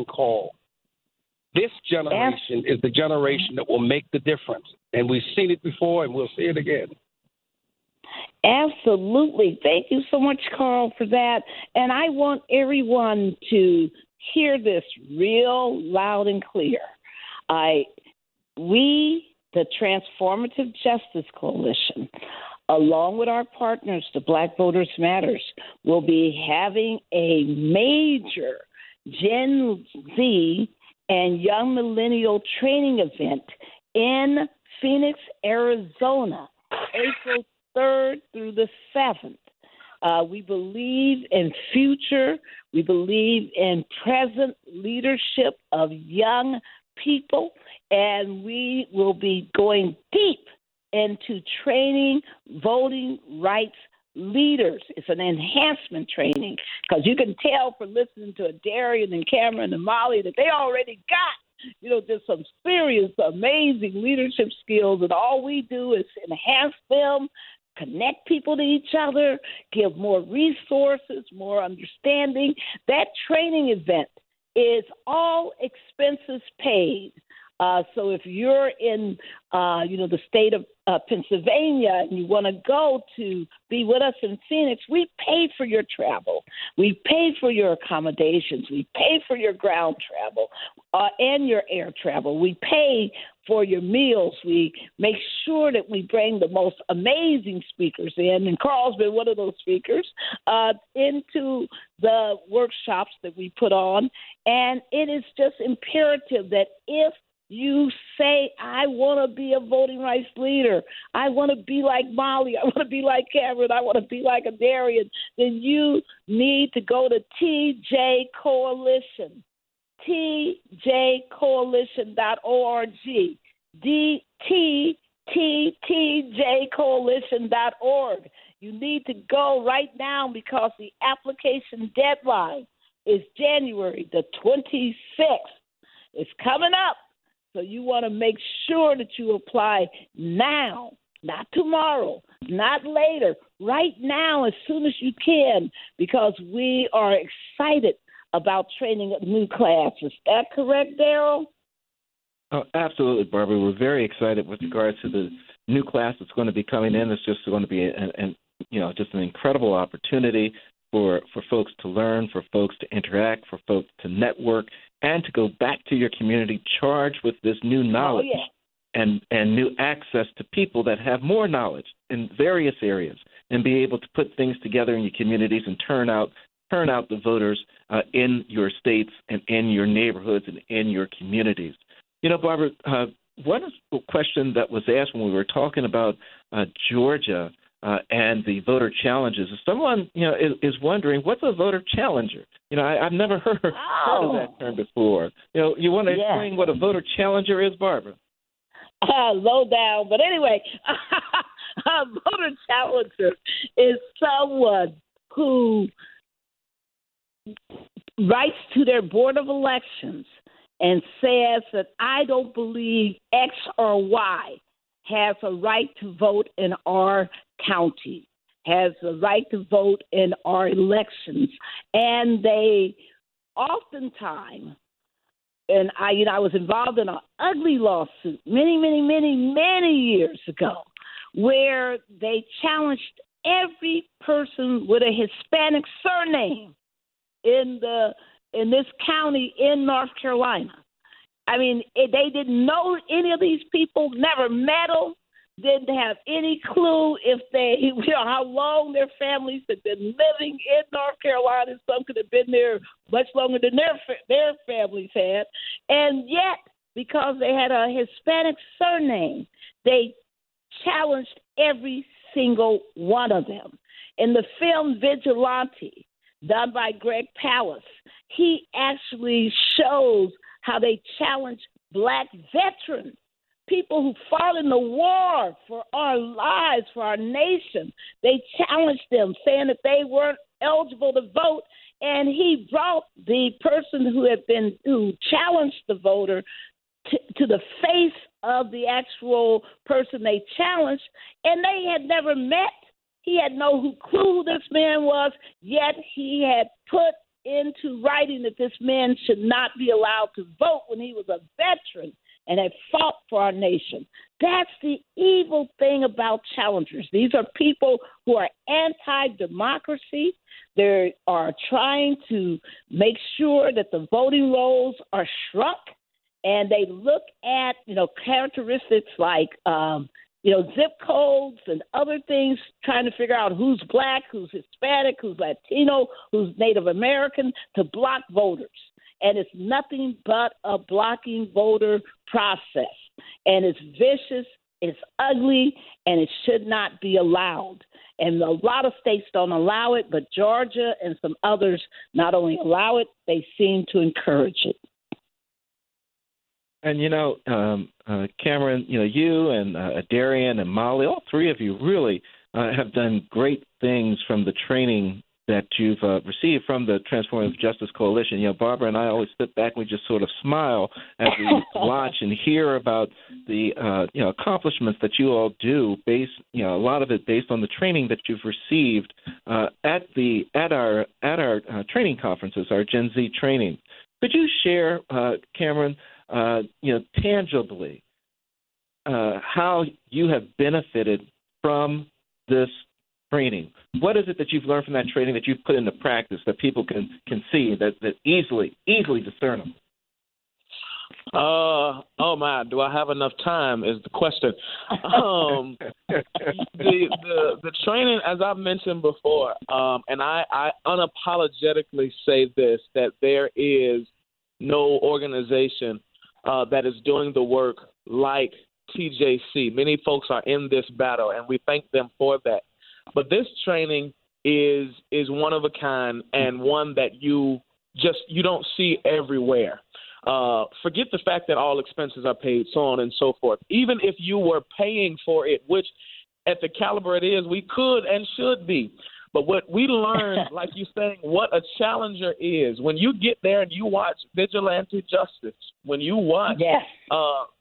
rallying call. This generation is the generation that will make the difference. And we've seen it before, and we'll see it again. Absolutely. Thank you so much, Carl, for that. And I want everyone to hear this real loud and clear. We, the Transformative Justice Coalition, along with our partners, the Black Voters Matters, will be having a major Gen Z and Young Millennial training event in Phoenix, Arizona, April 3rd through the 7th. We believe in future. We believe in present leadership of young people, and we will be going deep into training voting rights leaders. It's an enhancement training because you can tell from listening to Daryl and Cameron and Mollie that they already got, just some serious, amazing leadership skills, and all we do is enhance them, connect people to each other, give more resources, more understanding. That training event is all expenses paid. So if you're in, the state of Pennsylvania and you want to go to be with us in Phoenix, we pay for your travel. We pay for your accommodations. We pay for your ground travel and your air travel. We pay for your meals. We make sure that we bring the most amazing speakers in, and Carl's been one of those speakers, into the workshops that we put on. And it is just imperative that if you say, I want to be a voting rights leader, I want to be like Mollie, I want to be like Cameron, I want to be like a Darian, then you need to go to TJ Coalition, tjcoalition.org, tjcoalition.org. You need to go right now because the application deadline is January the 26th. It's coming up. So you want to make sure that you apply now, not tomorrow, not later, right now as soon as you can, because we are excited about training a new class. Is that correct, Daryl? Oh, absolutely, Barbara. We're very excited with regards to the new class that's going to be coming in. It's just going to be just an incredible opportunity for folks to learn, for folks to interact, for folks to network, and to go back to your community charged with this new knowledge and new access to people that have more knowledge in various areas and be able to put things together in your communities and turn out the voters in your states and in your neighborhoods and in your communities. Barbara, one question that was asked when we were talking about Georgia and the voter challenges. Someone, is wondering, what's a voter challenger? I've never heard of that term before. You want to explain what a voter challenger is, Barbara? Low down. But anyway, a voter challenger is someone who writes to their Board of Elections and says that I don't believe X or Y has a right to vote in our county, has a right to vote in our elections. And they oftentimes, and I was involved in an ugly lawsuit many years ago, where they challenged every person with a Hispanic surname in this county in North Carolina. I mean, they didn't know any of these people, never met them, didn't have any clue if how long their families had been living in North Carolina. Some could have been there much longer than their families had. And yet, because they had a Hispanic surname, they challenged every single one of them. In the film Vigilante, done by Greg Pallas, he actually shows how they challenge Black veterans, people who fought in the war for our lives, for our nation. They challenged them, saying that they weren't eligible to vote, and he brought the person who challenged the voter to the face of the actual person they challenged, and they had never met. He had no clue who this man was, yet he had put into writing that this man should not be allowed to vote when he was a veteran and had fought for our nation. That's the evil thing about challengers. These are people who are anti-democracy. They are trying to make sure that the voting rolls are shrunk, and they look at, characteristics like, zip codes and other things, trying to figure out who's black, who's Hispanic, who's Latino, who's Native American, to block voters. And it's nothing but a blocking voter process. And it's vicious, it's ugly, and it should not be allowed. And a lot of states don't allow it, but Georgia and some others not only allow it, they seem to encourage it. And, Cameron, you and Darian and Mollie, all three of you really have done great things from the training that you've received from the Transformative Justice Coalition. Barbara and I always sit back and we just sort of smile as we watch and hear about the accomplishments that you all do, based a lot of it based on the training that you've received at our training conferences, our Gen Z training. Could you share, Cameron, tangibly how you have benefited from this training? What is it that you've learned from that training that you've put into practice that people can see that easily discernible? Oh my! Do I have enough time? Is the question. The training, as I've mentioned before, and I unapologetically say this, that there is no organization that is doing the work like TJC. Many folks are in this battle, and we thank them for that. But this training is one of a kind, and one that you don't see everywhere. Forget the fact that all expenses are paid, so on and so forth. Even if you were paying for it, which at the caliber it is, we could and should be. But what we learned, like you're saying, what a challenger is, when you get there and you watch Vigilante Justice, when you watch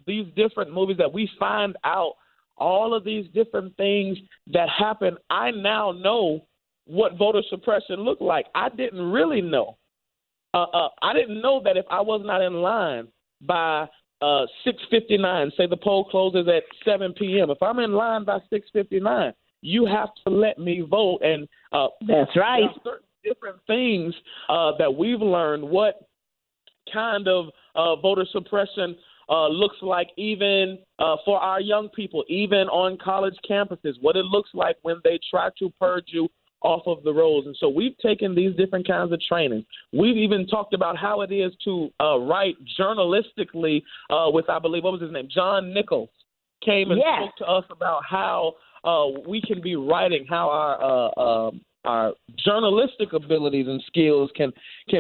these different movies that we find out, all of these different things that happen, I now know what voter suppression looked like. I didn't really know. I didn't know that if I was not in line by 6:59, say the poll closes at 7 p.m., if I'm in line by 6:59, you have to let me vote. And that's right. There are certain different things that we've learned what kind of voter suppression looks like, even for our young people, even on college campuses, what it looks like when they try to purge you off of the rolls. And so we've taken these different kinds of training. We've even talked about how it is to write journalistically with, I believe, what was his name? John Nichols came and spoke to us about how we can be writing, how our journalistic abilities and skills can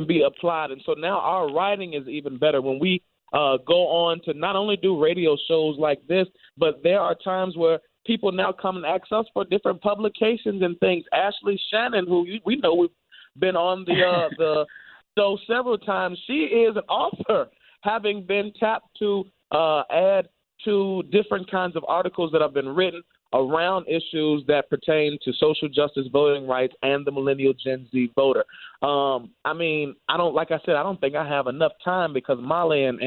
be applied. And so now our writing is even better when we go on to not only do radio shows like this, but there are times where people now come and ask us for different publications and things. Ashley Shannon, who we know we've been on the show several times, she is an author, having been tapped to add to different kinds of articles that have been written around issues that pertain to social justice, voting rights, and the millennial Gen Z voter. I don't think I have enough time, because Mollie and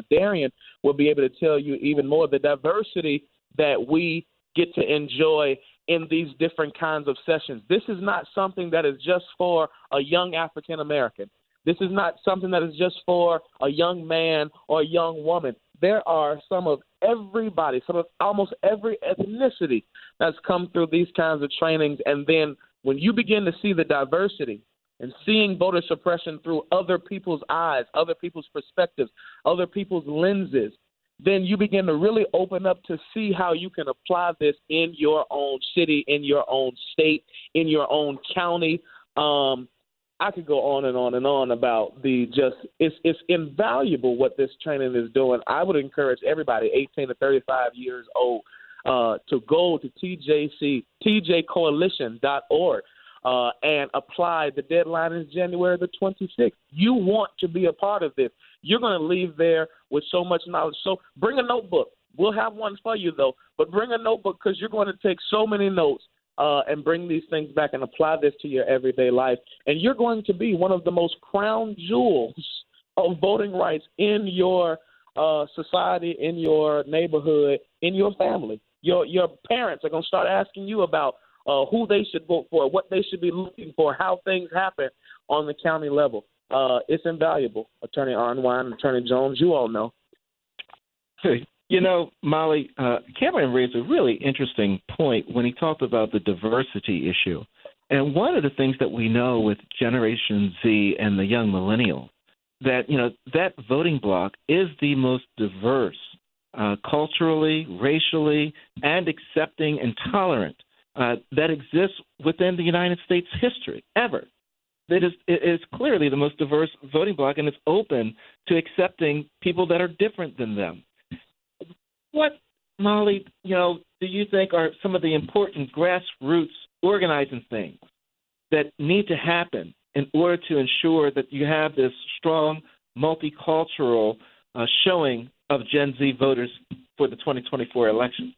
Darian will be able to tell you even more the diversity that we get to enjoy in these different kinds of sessions. This is not something that is just for a young African American. This is not something that is just for a young man or a young woman. There are some of everybody, some of almost every ethnicity that's come through these kinds of trainings. And then when you begin to see the diversity and seeing voter suppression through other people's eyes, other people's perspectives, other people's lenses, then you begin to really open up to see how you can apply this in your own city, in your own state, in your own county. I could go on and on and on about it's invaluable what this training is doing. I would encourage everybody 18 to 35 years old to go to tjcoalition.org and apply. The deadline is January the 26th. You want to be a part of this. You're going to leave there with so much knowledge. So bring a notebook. We'll have one for you, though, but bring a notebook, because you're going to take so many notes and bring these things back and apply this to your everyday life. And you're going to be one of the most crown jewels of voting rights in your society, in your neighborhood, in your family. Your parents are going to start asking you about who they should vote for, what they should be looking for, how things happen on the county level. It's invaluable. Attorney Arnwine, Attorney Jones, you all know. You know, Mollie, Cameron raised a really interesting point when he talked about the diversity issue. And one of the things that we know with Generation Z and the young millennials, that, you know, that voting bloc is the most diverse culturally, racially, and accepting and tolerant that exists within the United States history ever. It is clearly the most diverse voting bloc, and it's open to accepting people that are different than them. What, Mollie, you know, do you think are some of the important grassroots organizing things that need to happen in order to ensure that you have this strong multicultural showing of Gen Z voters for the 2024 election?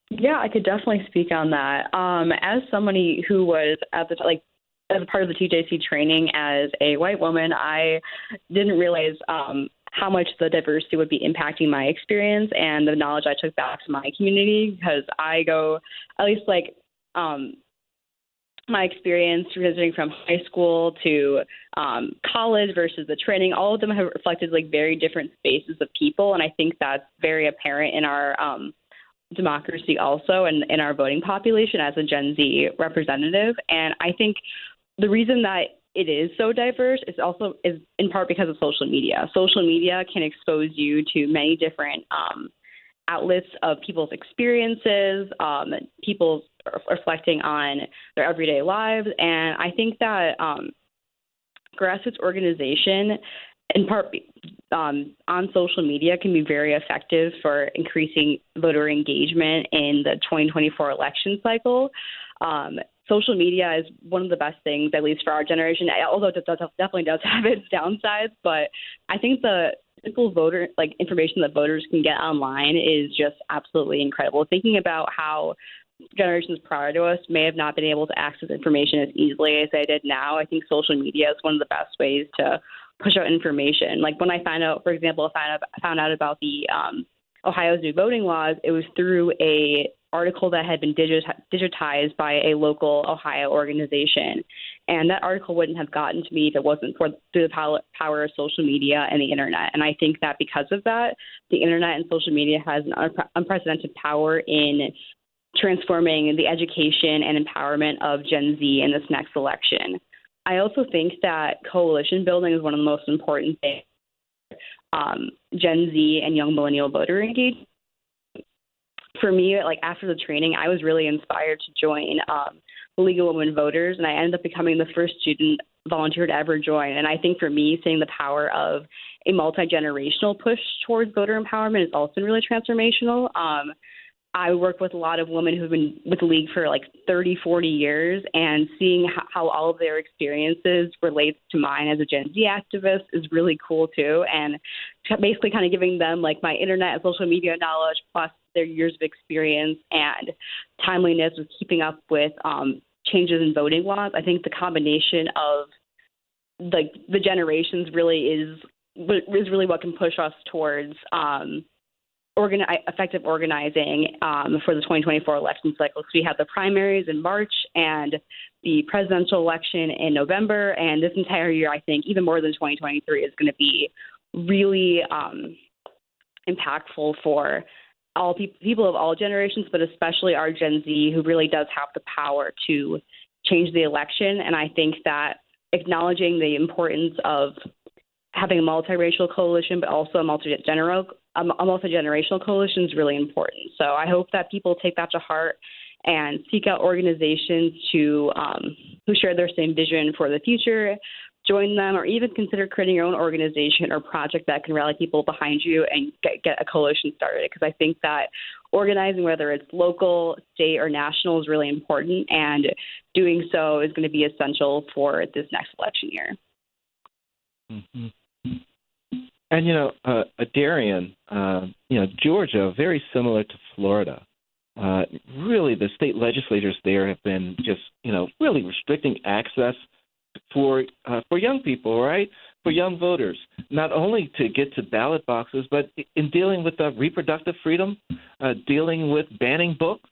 Yeah, I could definitely speak on that. As somebody who was at the as a part of the TJC training as a white woman, I didn't realize how much the diversity would be impacting my experience and the knowledge I took back to my community, because I go, at least my experience visiting from high school to college versus the training, all of them have reflected very different spaces of people. And I think that's very apparent in our democracy also, and in our voting population as a Gen Z representative. And I think the reason that it is so diverse is in part because of social media. Social media can expose you to many different outlets of people's experiences, people reflecting on their everyday lives. And I think that grassroots organization, in part on social media, can be very effective for increasing voter engagement in the 2024 election cycle. Social media is one of the best things, at least for our generation, although it definitely does have its downsides. But I think the simple voter information that voters can get online is just absolutely incredible. Thinking about how generations prior to us may have not been able to access information as easily as they did now, I think social media is one of the best ways to push out information. Like when I found out, for example, I found out about the Ohio's new voting laws, it was through a article that had been digitized by a local Ohio organization. And that article wouldn't have gotten to me if it wasn't through the power of social media and the internet. And I think that because of that, the internet and social media has an unprecedented power in transforming the education and empowerment of Gen Z in this next election. I also think that coalition building is one of the most important things Gen Z and young millennial voter engagement. For me, after the training, I was really inspired to join the League of Women Voters, and I ended up becoming the first student volunteer to ever join. And I think for me, seeing the power of a multi-generational push towards voter empowerment has also been really transformational. I work with a lot of women who've been with the League for 30, 40 years, and seeing how all of their experiences relates to mine as a Gen Z activist is really cool too. And basically kind of giving them my internet and social media knowledge plus their years of experience and timeliness with keeping up with changes in voting laws. I think the combination of the generations really is really what can push us towards effective organizing for the 2024 election cycle. So we have the primaries in March and the presidential election in November. And this entire year, I think, even more than 2023, is going to be really impactful for all people of all generations, but especially our Gen Z, who really does have the power to change the election. And I think that acknowledging the importance of having a multiracial coalition, but also a multi-generational coalition is really important. So I hope that people take that to heart and seek out organizations who share their same vision for the future, join them, or even consider creating your own organization or project that can rally people behind you and get a coalition started. Because I think that organizing, whether it's local, state, or national, is really important, and doing so is going to be essential for this next election year. Mm-hmm. And, Darian, Georgia, very similar to Florida, really the state legislators there have been just, really restricting access for young people, right? For young voters, not only to get to ballot boxes, but in dealing with reproductive freedom, dealing with banning books,